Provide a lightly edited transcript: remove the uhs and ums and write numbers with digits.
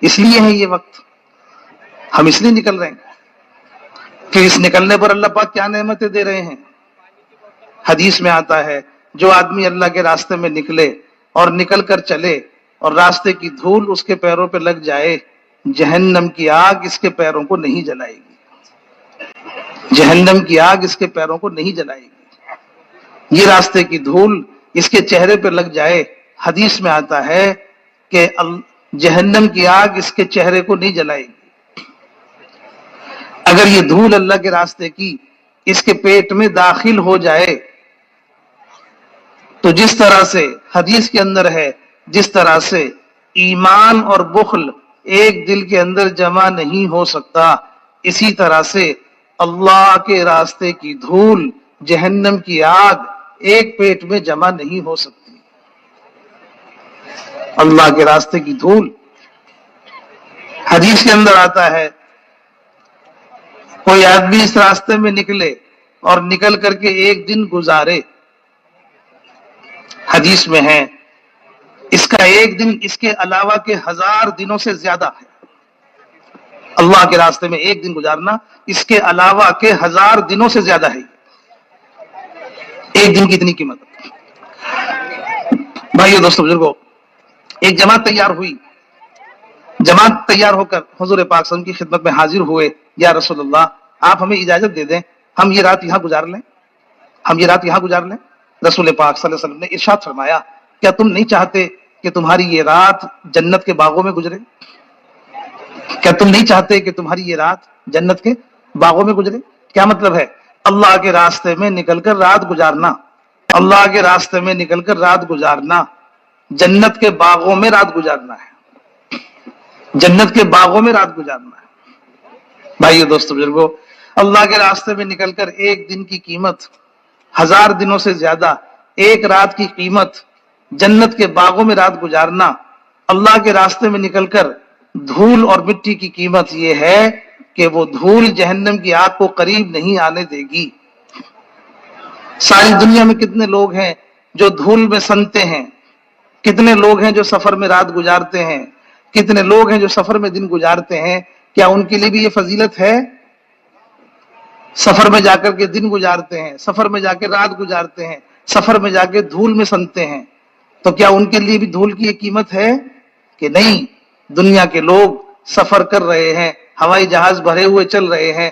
اس لیے ہے یہ وقت، ہم اس لیے نکل رہے ہیں کہ اس نکلنے پر اللہ پاک کیا نعمتیں دے رہے ہیں۔ حدیث میں آتا ہے جو آدمی اللہ کے راستے میں نکلے اور نکل کر چلے اور راستے کی دھول اس کے پیروں پہ لگ جائے، جہنم کی آگ اس کے پیروں کو نہیں جلائے گی، جہنم کی آگ اس کے پیروں کو نہیں جلائے گی۔ یہ راستے کی دھول اس کے چہرے پہ لگ جائے، حدیث میں آتا ہے کہ جہنم کی آگ اس کے چہرے کو نہیں جلائے گی۔ اگر یہ دھول اللہ کے راستے کی اس کے پیٹ میں داخل ہو جائے تو جس طرح سے حدیث کے اندر ہے، جس طرح سے ایمان اور بخل ایک دل کے اندر جمع نہیں ہو سکتا، اسی طرح سے اللہ کے راستے کی دھول، جہنم کی آگ ایک پیٹ میں جمع نہیں ہو سکتی۔ اللہ کے راستے کی دھول، حدیث کے اندر آتا ہے کوئی آدمی اس راستے میں نکلے اور نکل کر کے ایک دن گزارے، حدیث میں ہے اس کا ایک دن اس کے علاوہ کے 1000 دنوں سے زیادہ ہے۔ اللہ کے راستے میں ایک دن گزارنا اس کے علاوہ کے 1000 دنوں سے زیادہ ہے۔ ایک دن کی اتنی قیمت۔ بھائیو دوستو بزرگو، ایک جماعت تیار ہوئی، جماعت تیار ہو کر حضور پاک صلی اللہ علیہ وسلم کی خدمت میں حاضر ہوئے، یا رسول اللہ آپ ہمیں اجازت دے دیں، ہم یہ رات یہاں گزار لیں، ہم یہ رات یہاں گزار لیں۔ رسول پاک صلی اللہ علیہ وسلم نے ارشاد فرمایا کیا تم نہیں چاہتے کہ تمہاری یہ رات جنت کے باغوں میں گزرے؟ کیا تم نہیں چاہتے کہ تمہاری یہ رات جنت کے باغوں میں گزرے؟ کیا مطلب ہے؟ اللہ کے راستے میں نکل کر رات گزارنا، اللہ کے راستے میں نکل کر رات گزارنا، جنت کے باغوں میں رات گزارنا ہے، جنت کے باغوں میں رات گزارنا ہے۔ بھائیو دوستو بزرگو، اللہ کے راستے میں نکل کر ایک دن کی قیمت 1000 دنوں سے زیادہ، ایک رات کی قیمت، جنت کے باغوں میں رات گزارنا، اللہ کے راستے میں نکل کر دھول اور مٹی کی قیمت یہ ہے کہ وہ دھول جہنم کی آگ کو قریب نہیں آنے دے گی۔ ساری دنیا میں کتنے لوگ ہیں جو دھول میں سنتے ہیں، کتنے لوگ ہیں جو سفر میں رات گزارتے ہیں، کتنے لوگ ہیں جو سفر میں دن گزارتے ہیں، کیا ان کے لیے بھی یہ فضیلت ہے؟ سفر میں جا کر کے دن گزارتے ہیں، سفر میں جا کے رات گزارتے ہیں، سفر میں جا کے دھول میں سنتے ہیں، تو کیا ان کے لیے بھی دھول کی یہ قیمت ہے کہ نہیں؟ دنیا کے لوگ سفر کر رہے ہیں، ہوائی جہاز بھرے ہوئے چل رہے ہیں،